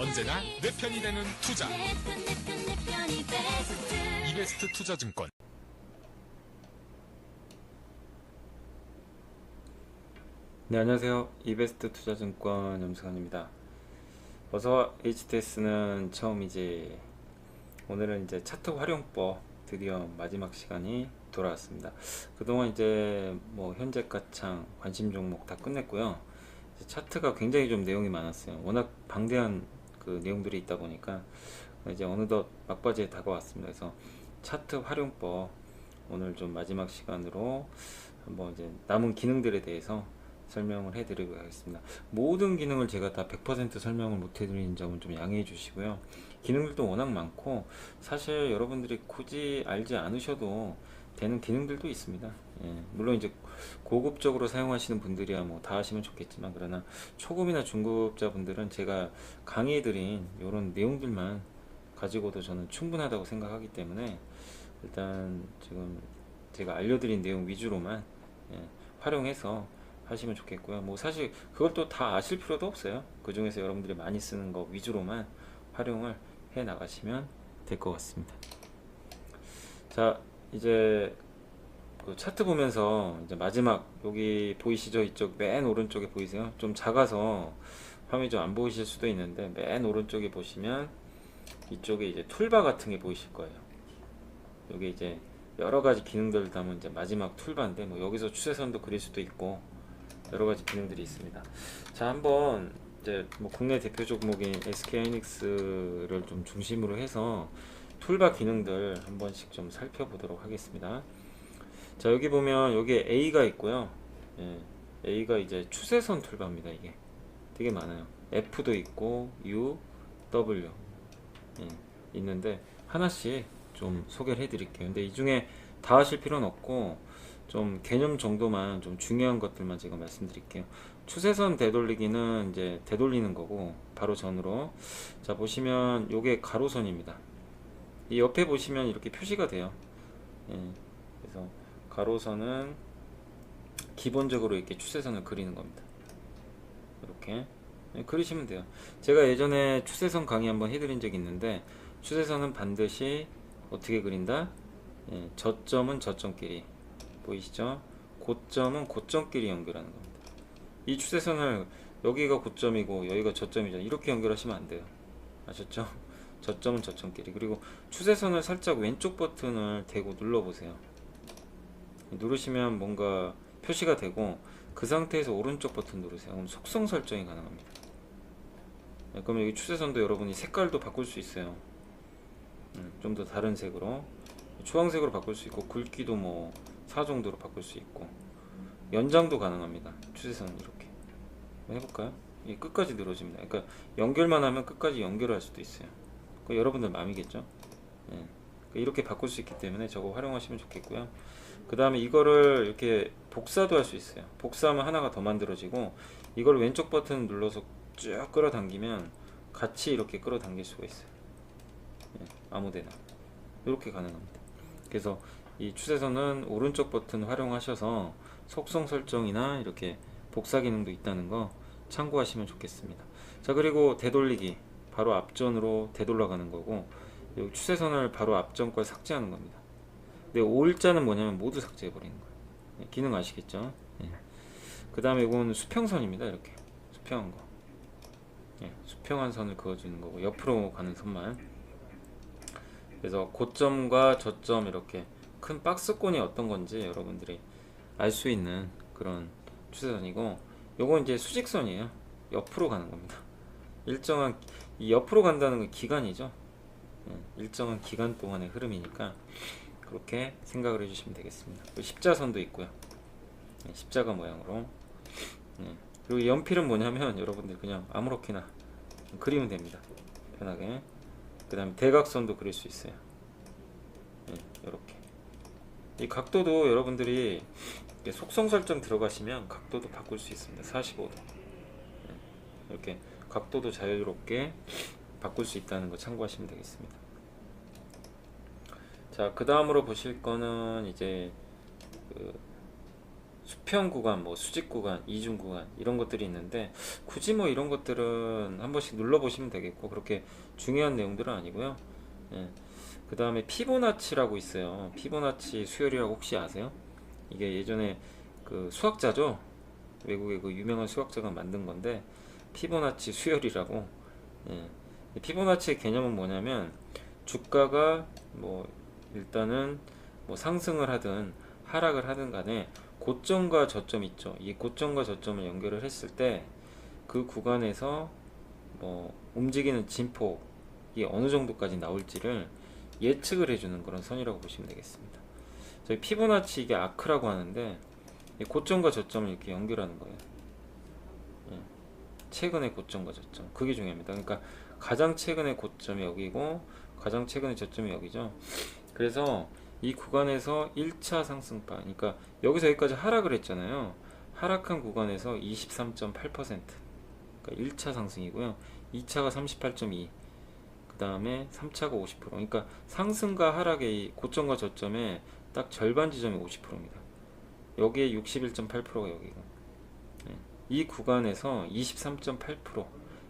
언제나 내 편이 되는 투자. 이베스트 투자증권. 네, 안녕하세요. 이베스트 투자증권 염승환입니다. 어서와. HTS는 처음이지. 오늘은 이제 차트 활용법 드디어 마지막 시간이 돌아왔습니다. 그동안 이제 뭐 현재 가창 관심 종목 다 끝냈고요. 이제 차트가 굉장히 좀 내용이 많았어요. 워낙 방대한 그 내용들이 있다 보니까 이제 어느덧 막바지에 다가왔습니다. 그래서 차트 활용법 오늘 좀 마지막 시간으로 한번 이제 남은 기능들에 대해서 설명을 해드리도록 하겠습니다. 모든 기능을 제가 다 100% 설명을 못 해드리는 점은 좀 양해해 주시고요. 기능들도 워낙 많고 사실 여러분들이 굳이 알지 않으셔도 되는 기능들도 있습니다. 예, 물론 이제 고급적으로 사용하시는 분들이야 뭐 다 하시면 좋겠지만, 그러나 초급이나 중급자 분들은 제가 강의해드린 이런 내용들만 가지고도 저는 충분하다고 생각하기 때문에 일단 지금 제가 알려드린 내용 위주로만 활용해서 하시면 좋겠고요. 뭐 사실 그걸 또 다 아실 필요도 없어요. 그 중에서 여러분들이 많이 쓰는 거 위주로만 활용을 해 나가시면 될 것 같습니다. 자, 이제 그 차트 보면서 이제 마지막 여기 보이시죠? 이쪽 맨 오른쪽에 보이세요? 좀 작아서 화면이 좀 안 보이실 수도 있는데 맨 오른쪽에 보시면 이쪽에 이제 툴바 같은 게 보이실 거예요. 여기 이제 여러 가지 기능들을 담은 이제 마지막 툴바인데 뭐 여기서 추세선도 그릴 수도 있고 여러 가지 기능들이 있습니다. 자, 한번 이제 뭐 국내 대표 종목인 SK하이닉스를 좀 중심으로 해서 툴바 기능들 한 번씩 좀 살펴보도록 하겠습니다. 자, 여기 보면 여기에 A가 있고요. 예, A가 이제 추세선 툴바입니다. 이게 되게 많아요. F도 있고 U, W 있는데 하나씩 좀 소개를 해드릴게요. 근데 이 중에 다 하실 필요는 없고 좀 개념 정도만 좀 중요한 것들만 제가 말씀드릴게요. 추세선 되돌리기는 이제 되돌리는 거고 바로 전으로. 자, 보시면 요게 가로선입니다. 이 옆에 보시면 이렇게 표시가 돼요. 그래서 가로선은 기본적으로 이렇게 추세선을 그리는 겁니다. 이렇게 그리시면 돼요. 제가 예전에 추세선 강의 한번 해드린 적이 있는데 추세선은 반드시 어떻게 그린다? 저점은 저점끼리 보이시죠? 고점은 고점끼리 연결하는 겁니다. 이 추세선을 여기가 고점이고 여기가 저점이죠. 이렇게 연결하시면 안 돼요. 아셨죠? 저점은 저점끼리. 그리고 추세선을 살짝 왼쪽 버튼을 대고 눌러보세요. 누르시면 뭔가 표시가 되고 그 상태에서 오른쪽 버튼 누르세요. 그럼 속성 설정이 가능합니다. 그러면 여기 추세선도 여러분이 색깔도 바꿀 수 있어요. 좀 더 다른 색으로 주황색으로 바꿀 수 있고 굵기도 뭐 4 정도로 바꿀 수 있고 연장도 가능합니다. 추세선 이렇게 해볼까요? 이 끝까지 늘어집니다. 그러니까 연결만 하면 끝까지 연결할 수도 있어요. 그 여러분들 마음이겠죠? 이렇게 바꿀 수 있기 때문에 저거 활용하시면 좋겠고요. 그 다음에 이거를 이렇게 복사도 할 수 있어요. 복사하면 하나가 더 만들어지고 이걸 왼쪽 버튼 눌러서 쭉 끌어당기면 같이 이렇게 끌어당길 수가 있어요. 아무데나 이렇게 가능합니다. 그래서 이 추세선은 오른쪽 버튼 활용하셔서 속성 설정이나 이렇게 복사 기능도 있다는 거 참고하시면 좋겠습니다. 자, 그리고 되돌리기 바로 앞전으로 되돌아가는 거고 여기 추세선을 바로 앞전 걸 삭제하는 겁니다. 근데 올자는 뭐냐면 모두 삭제해 버리는 거예요. 기능 아시겠죠? 그 다음에 이건 수평선입니다. 이렇게 수평한 거, 수평한 선을 그어주는 거고 옆으로 가는 선만. 그래서 고점과 저점 이렇게 큰 박스권이 어떤 건지 여러분들이 알 수 있는 그런 추세선이고, 요건 이제 수직선이에요. 옆으로 가는 겁니다. 일정한 이 옆으로 간다는 건 기간이죠. 일정한 기간 동안의 흐름이니까 그렇게 생각을 해주시면 되겠습니다. 십자선도 있고요. 십자가 모양으로. 그리고 연필은 뭐냐면 여러분들 그냥 아무렇게나 그리면 됩니다. 편하게. 그 다음에 대각선도 그릴 수 있어요. 이렇게. 이 각도도 여러분들이 속성 설정 들어가시면 각도도 바꿀 수 있습니다. 45도. 이렇게 각도도 자유롭게 바꿀 수 있다는 거 참고하시면 되겠습니다. 자, 그 다음으로 보실 거는 이제 그 수평 구간, 뭐 수직 구간, 이중 구간 이런 것들이 있는데 굳이 뭐 이런 것들은 한 번씩 눌러보시면 되겠고 그렇게 중요한 내용들은 아니고요. 예. 그 다음에 피보나치라고 있어요. 피보나치 수열이라고 혹시 아세요? 이게 예전에 그 수학자죠. 외국의 그 유명한 수학자가 만든 건데 피보나치 수열이라고. 예. 피보나치의 개념은 뭐냐면 주가가 뭐 일단은 뭐 상승을 하든 하락을 하든 간에 고점과 저점 있죠. 이 고점과 저점을 연결을 했을 때 그 구간에서 뭐 움직이는 진폭이 어느 정도까지 나올지를 예측을 해주는 그런 선이라고 보시면 되겠습니다. 저희 피보나치 이게 아크라고 하는데 이 고점과 저점을 이렇게 연결하는 거예요. 예. 최근의 고점과 저점 그게 중요합니다. 그러니까 가장 최근의 고점이 여기고 가장 최근의 저점이 여기죠. 그래서 이 구간에서 1차 상승파 그러니까 여기서 여기까지 하락을 했잖아요. 하락한 구간에서 23.8% 그러니까 1차 상승이고요. 2차가 38.2 그 다음에 3차가 50% 그러니까 상승과 하락의 고점과 저점의 딱 절반 지점이 50%입니다. 여기에 61.8%가 여기고 이 구간에서 23.8%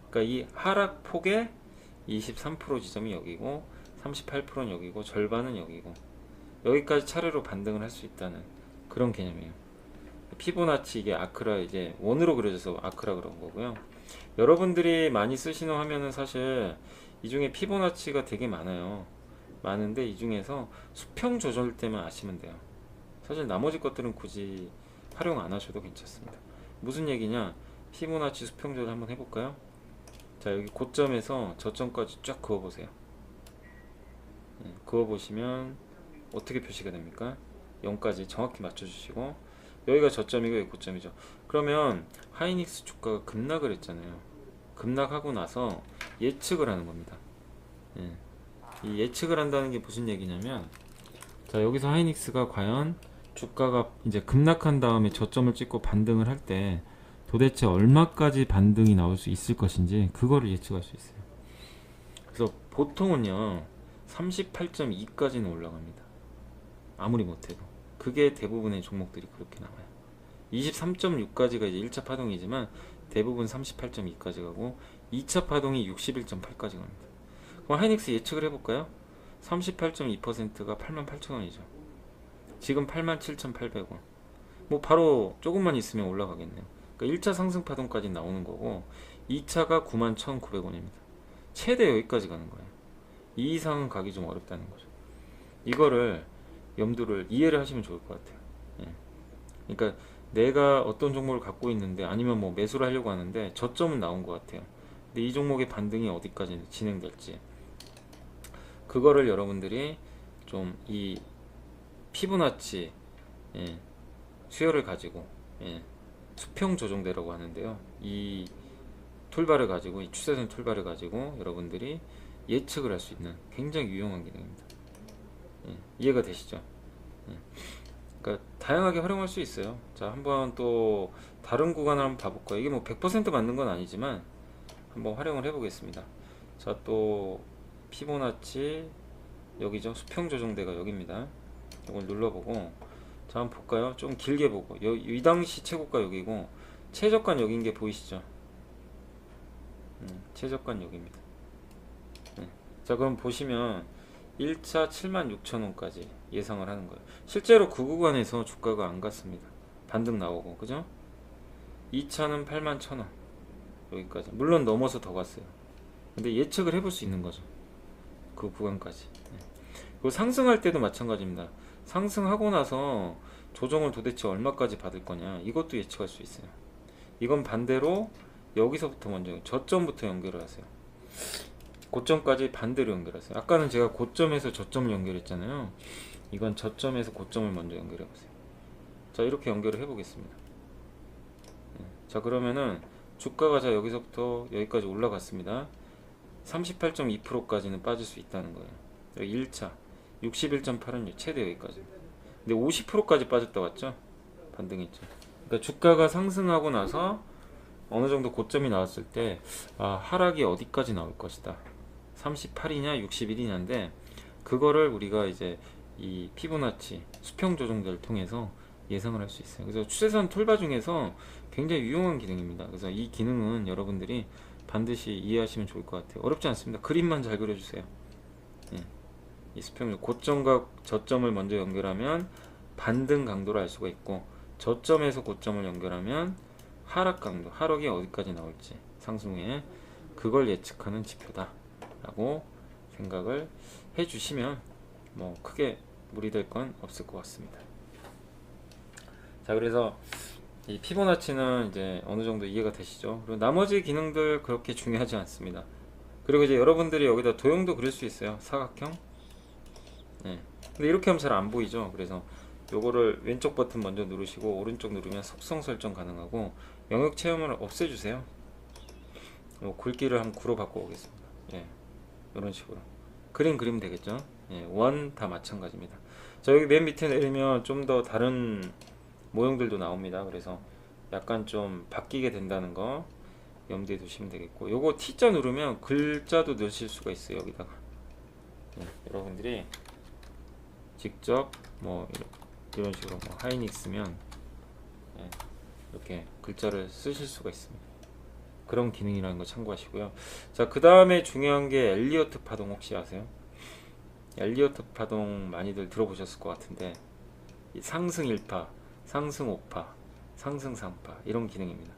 그러니까 이 하락폭의 23% 지점이 여기고 38%는 여기고 절반은 여기고 여기까지 차례로 반등을 할 수 있다는 그런 개념이에요. 피보나치 이게 아크라 이제 원으로 그려져서 아크라 그런 거고요. 여러분들이 많이 쓰시는 화면은 사실 이 중에 피보나치가 되게 많아요. 많은데 이 중에서 수평 조절 때만 아시면 돼요. 사실 나머지 것들은 굳이 활용 안 하셔도 괜찮습니다. 무슨 얘기냐? 피보나치 수평 조절 한번 해볼까요? 자 여기 고점에서 저점까지 쫙 그어보세요. 그어보시면 어떻게 표시가 됩니까? 0까지 정확히 맞춰주시고 여기가 저점이고 여기 고점이죠. 그러면 하이닉스 주가가 급락을 했잖아요. 급락하고 나서 예측을 하는 겁니다. 예. 이 예측을 한다는 게 무슨 얘기냐면 자 여기서 하이닉스가 과연 주가가 이제 급락한 다음에 저점을 찍고 반등을 할 때 도대체 얼마까지 반등이 나올 수 있을 것인지 그거를 예측할 수 있어요. 그래서 보통은요 38.2까지는 올라갑니다. 아무리 못해도 그게 대부분의 종목들이 그렇게 나와요. 23.6까지가 이제 1차 파동이지만 대부분 38.2까지 가고 2차 파동이 61.8까지 갑니다. 그럼 하이닉스 예측을 해볼까요? 38.2%가 88,000원이죠. 지금 87,800원. 뭐 바로 조금만 있으면 올라가겠네요. 그러니까 1차 상승 파동까지 나오는 거고 2차가 91,900원입니다. 최대 여기까지 가는 거예요. 이 이상은 가기 좀 어렵다는 거죠. 이거를 염두를 이해를 하시면 좋을 것 같아요. 예. 그러니까 내가 어떤 종목을 갖고 있는데 아니면 뭐 매수를 하려고 하는데 저점은 나온 것 같아요. 근데 이 종목의 반등이 어디까지 진행될지 그거를 여러분들이 좀 이 피보나치 예, 수열을 가지고 예, 수평 조정대라고 하는데요. 이 툴바를 가지고 이 추세선 툴바를 가지고 여러분들이 예측을 할 수 있는 굉장히 유용한 기능입니다. 예, 이해가 되시죠? 예. 그러니까 다양하게 활용할 수 있어요. 자, 한번 또 다른 구간을 한번 봐볼까요? 이게 뭐 100% 맞는 건 아니지만 한번 활용을 해보겠습니다. 자, 또 피보나치 여기죠. 수평 조정대가 여기입니다. 이걸 눌러보고 자, 한번 볼까요? 좀 길게 보고 이 당시 최고가 여기고 최저가 여기인 게 보이시죠? 최저가 여기입니다. 네. 자, 그럼 보시면 1차 76,000원까지 예상을 하는 거예요. 실제로 그 구간에서 주가가 안 갔습니다. 반등 나오고, 그죠? 2차는 81,000원 여기까지. 물론 넘어서 더 갔어요. 근데 예측을 해볼 수 있는 거죠. 그 구간까지. 네. 그리고 상승할 때도 마찬가지입니다. 상승하고 나서 조정을 도대체 얼마까지 받을 거냐 이것도 예측할 수 있어요. 이건 반대로 여기서부터 먼저 저점부터 연결을 하세요. 고점까지 반대로 연결하세요. 아까는 제가 고점에서 저점을 연결했잖아요. 이건 저점에서 고점을 먼저 연결해 보세요. 자, 이렇게 연결을 해 보겠습니다. 자, 그러면은 주가가 자 여기서부터 여기까지 올라갔습니다. 38.2%까지는 빠질 수 있다는 거예요. 여기 1차 61.8은 최대 여기까지. 근데 50%까지 빠졌다 왔죠? 반등했죠. 그러니까 주가가 상승하고 나서 어느 정도 고점이 나왔을 때 하락이 어디까지 나올 것이다. 38이냐 61이냐인데 그거를 우리가 이제 이 피보나치 수평 조정대를 통해서 예상을 할 수 있어요. 그래서 추세선 툴바 중에서 굉장히 유용한 기능입니다. 그래서 이 기능은 여러분들이 반드시 이해하시면 좋을 것 같아요. 어렵지 않습니다. 그림만 잘 그려주세요. 예. 이 수평률 고점과 저점을 먼저 연결하면 반등 강도를 알 수가 있고, 저점에서 고점을 연결하면 하락 강도, 하락이 어디까지 나올지 상승 후에 그걸 예측하는 지표다 라고 생각을 해 주시면 뭐 크게 무리될 건 없을 것 같습니다. 자, 그래서 이 피보나치는 이제 어느 정도 이해가 되시죠? 그리고 나머지 기능들 그렇게 중요하지 않습니다. 그리고 이제 여러분들이 여기다 도형도 그릴 수 있어요. 사각형. 네. 근데 이렇게 하면 잘 안 보이죠? 그래서 요거를 왼쪽 버튼 먼저 누르시고 오른쪽 누르면 속성 설정 가능하고, 영역 체험을 없애주세요. 요 굵기를 한번 9로 바꿔보겠습니다. 예. 이런 식으로 그림 그리면 되겠죠? 예. 원 다 마찬가지입니다. 자, 여기 맨 밑에 내리면 좀 더 다른 모형들도 나옵니다. 그래서 약간 좀 바뀌게 된다는 거 염두에 두시면 되겠고, 요거 T자 누르면 글자도 넣으실 수가 있어요. 여기다가 여러분들이 직접 뭐 이런 식으로 뭐 하이닉스면 이렇게 글자를 쓰실 수가 있습니다. 그런 기능이라는 거 참고하시고요. 자, 그 다음에 중요한 게 엘리어트 파동. 혹시 아세요? 엘리어트 파동 많이들 들어보셨을 것 같은데, 이 상승 1파, 상승 5파, 상승 3파 이런 기능입니다.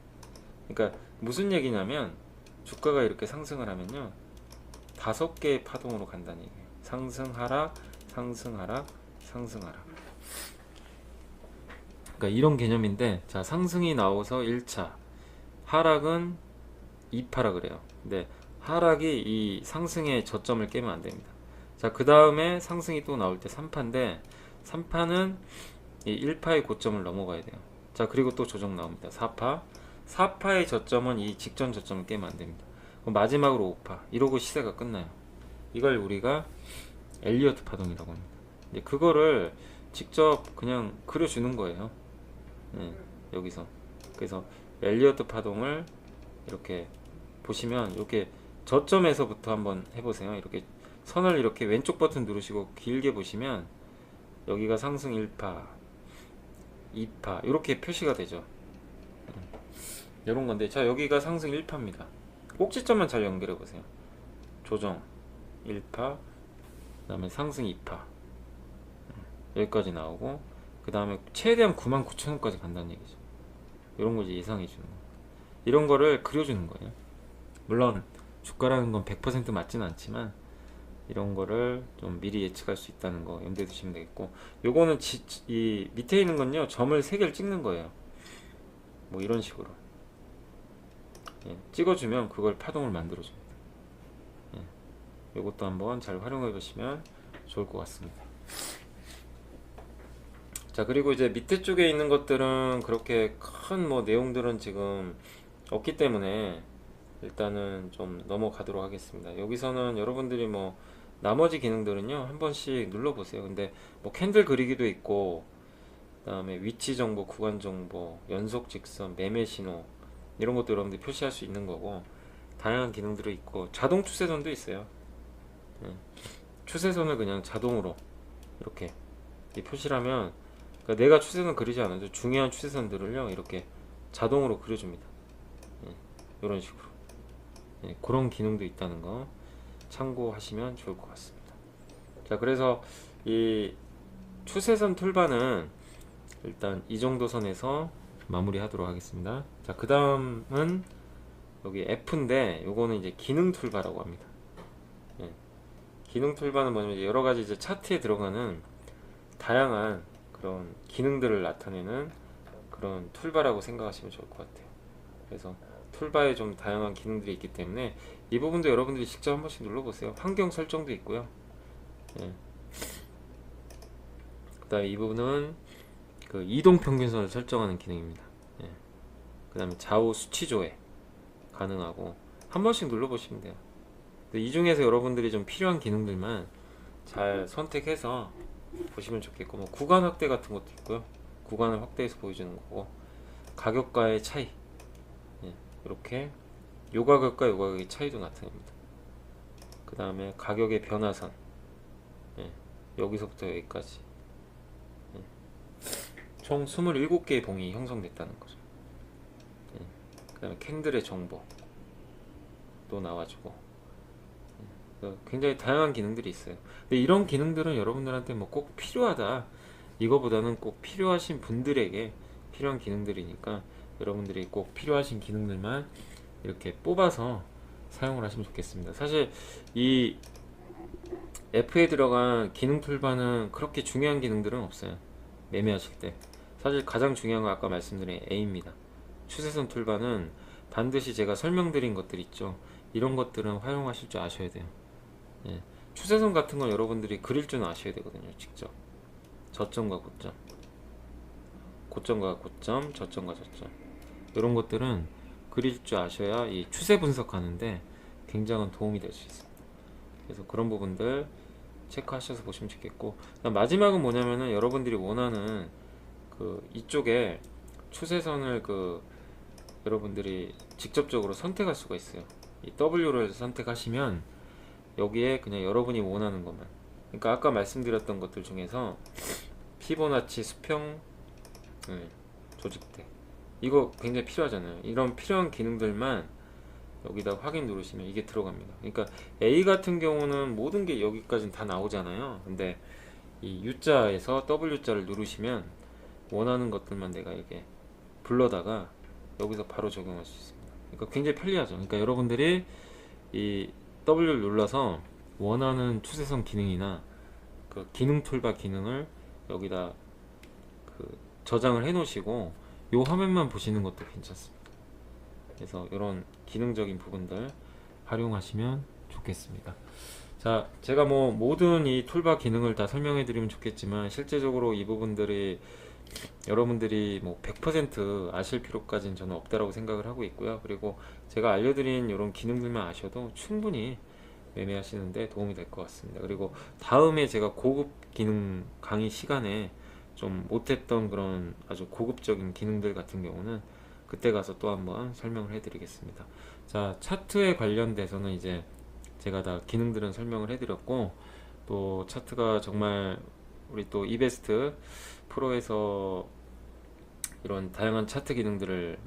그러니까 무슨 얘기냐면, 주가가 이렇게 상승을 하면요 5개의 파동으로 간다는 얘기예요. 상승 하락, 상승 하락, 상승 하락. 그러니까 이런 개념인데, 자, 상승이 나와서 1차, 하락은 2파라 그래요. 근데 하락이 이 상승의 저점을 깨면 안 됩니다. 자, 그 다음에 상승이 또 나올 때 3파인데, 3파는 이 1파의 고점을 넘어가야 돼요. 자, 그리고 또 조정 나옵니다. 4파, 4파의 저점은 이 직전 저점을 깨면 안 됩니다. 그럼 마지막으로 5파, 이러고 시세가 끝나요. 이걸 우리가 엘리어트 파동이라고 합니다. 근데 그거를 직접 그냥 그려주는 거예요. 여기서. 그래서 엘리어트 파동을 이렇게 보시면, 이렇게 저점에서부터 한번 해보세요. 이렇게 선을 이렇게 왼쪽 버튼 누르시고 길게 보시면 여기가 상승 1파, 2파 이렇게 표시가 되죠. 이런 건데, 자, 여기가 상승 1파입니다. 꼭지점만 잘 연결해 보세요. 조정 1파, 그 다음에 상승 2파 여기까지 나오고, 그 다음에 최대한 99,000원까지 간다는 얘기죠. 이런 거 이제 예상해 주는 거. 이런 거를 그려주는 거예요. 물론 주가라는 건 100% 맞지는 않지만 이런 거를 좀 미리 예측할 수 있다는 거 염두에 두시면 되겠고, 요거는 이 밑에 있는 건요 점을 3개를 찍는 거예요. 뭐 이런 식으로 찍어주면 그걸 파동을 만들어 줍니다. 요것도 한번 잘 활용해 보시면 좋을 것 같습니다. 자, 그리고 이제 밑에 쪽에 있는 것들은 그렇게 큰 뭐 내용들은 지금 없기 때문에 일단은 좀 넘어가도록 하겠습니다. 여기서는 여러분들이 뭐 나머지 기능들은요 한 번씩 눌러보세요. 근데 뭐 캔들 그리기도 있고, 그 다음에 위치 정보, 구간 정보, 연속 직선, 매매 신호 이런 것도 여러분들이 표시할 수 있는 거고, 다양한 기능들이 있고, 자동 추세선도 있어요. 추세선을 그냥 자동으로 이렇게 표시를 하면, 그러니까 내가 추세선 그리지 않아도 중요한 추세선들을요 이렇게 자동으로 그려줍니다. 이런 식으로 그런 기능도 있다는 거 참고하시면 좋을 것 같습니다. 자, 그래서 이 추세선 툴바는 일단 이 정도 선에서 마무리 하도록 하겠습니다. 자, 그 다음은 여기 F인데, 요거는 이제 기능 툴바라고 합니다. 기능 툴바는 뭐냐면 여러 가지 이제 차트에 들어가는 다양한 그런 기능들을 나타내는 그런 툴바라고 생각하시면 좋을 것 같아요. 그래서 툴바에 좀 다양한 기능들이 있기 때문에 이 부분도 여러분들이 직접 한 번씩 눌러보세요. 환경 설정도 있고요. 그 다음에 이 부분은 그 이동 평균선을 설정하는 기능입니다. 그 다음에 좌우 수치 조회 가능하고, 한 번씩 눌러보시면 돼요. 이 중에서 여러분들이 좀 필요한 기능들만 잘 선택해서 보시면 좋겠고, 뭐 구간 확대 같은 것도 있고요. 구간을 확대해서 보여주는 거고, 가격과의 차이, 이렇게 요 가격과 요 가격의 차이도 나타냅니다. 그 다음에 가격의 변화선, 여기서부터 여기까지 총 27개의 봉이 형성됐다는 거죠. 그 다음에 캔들의 정보도 나와주고, 굉장히 다양한 기능들이 있어요. 근데 이런 기능들은 여러분들한테 뭐 꼭 필요하다 이거보다는 꼭 필요하신 분들에게 필요한 기능들이니까 여러분들이 꼭 필요하신 기능들만 이렇게 뽑아서 사용을 하시면 좋겠습니다. 사실 이 F에 들어간 기능 툴바는 그렇게 중요한 기능들은 없어요. 매매하실 때 사실 가장 중요한 건 아까 말씀드린 A입니다. 추세선 툴바는 반드시 제가 설명드린 것들 있죠. 이런 것들은 활용하실 줄 아셔야 돼요. 예. 추세선 같은 건 여러분들이 그릴 줄 아셔야 되거든요. 직접 저점과 고점, 고점과 고점, 저점과 저점, 이런 것들은 그릴 줄 아셔야 이 추세 분석하는데 굉장한 도움이 될 수 있습니다. 그래서 그런 부분들 체크하셔서 보시면 좋겠고, 마지막은 뭐냐면은 여러분들이 원하는 그 이쪽에 추세선을 여러분들이 직접적으로 선택할 수가 있어요. 이 W를 선택하시면 여기에 그냥 여러분이 원하는 것만, 그러니까 아까 말씀드렸던 것들 중에서 피보나치 수평 조직대, 이거 굉장히 필요하잖아요. 이런 필요한 기능들만 여기다 확인 누르시면 이게 들어갑니다. 그러니까 A 같은 경우는 모든 게 여기까지는 다 나오잖아요. 근데 이 U자에서 W자를 누르시면 원하는 것들만 내가 이렇게 불러다가 여기서 바로 적용할 수 있습니다. 그러니까 굉장히 편리하죠. 그러니까 여러분들이 이 W를 눌러서 원하는 추세선 기능이나 그 기능 툴바 기능을 여기다 저장을 해 놓으시고 요 화면만 보시는 것도 괜찮습니다. 그래서 이런 기능적인 부분들 활용하시면 좋겠습니다. 자, 제가 뭐 모든 이 툴바 기능을 다 설명해 드리면 좋겠지만 실제적으로 이 부분들이 여러분들이 뭐 100% 아실 필요까지는 저는 없다라고 생각을 하고 있고요. 그리고 제가 알려드린 이런 기능들만 아셔도 충분히 매매하시는데 도움이 될 것 같습니다. 그리고 다음에 제가 고급 기능 강의 시간에 좀 못했던 그런 아주 고급적인 기능들 같은 경우는 그때 가서 또 한번 설명을 해드리겠습니다. 자, 차트에 관련돼서는 이제 제가 다 기능들은 설명을 해드렸고, 또 차트가 정말 우리 또 이베스트 프로에서 이런 다양한 차트 기능들을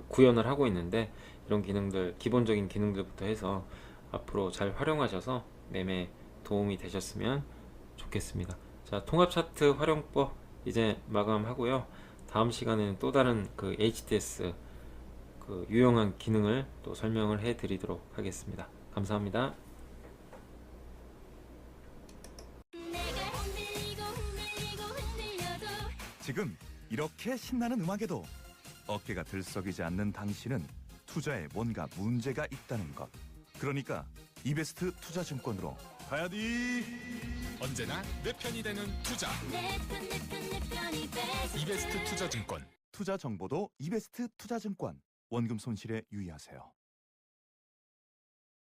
구현을 하고 있는데, 이런 기능들, 기본적인 기능들부터 해서 앞으로 잘 활용하셔서 매매 도움이 되셨으면 좋겠습니다. 자, 통합 차트 활용법 이제 마감하고요. 다음 시간에는 또 다른 HTS 유용한 기능을 또 설명을 해 드리도록 하겠습니다. 감사합니다. 지금 이렇게 신나는 음악에도 어깨가 들썩이지 않는 당신은 투자에 뭔가 문제가 있다는 것. 그러니까 이베스트 투자증권으로 가야지. 언제나 내 편이 되는 투자. 이베스트 투자증권. 투자 정보도 이베스트 투자증권. 원금 손실에 유의하세요.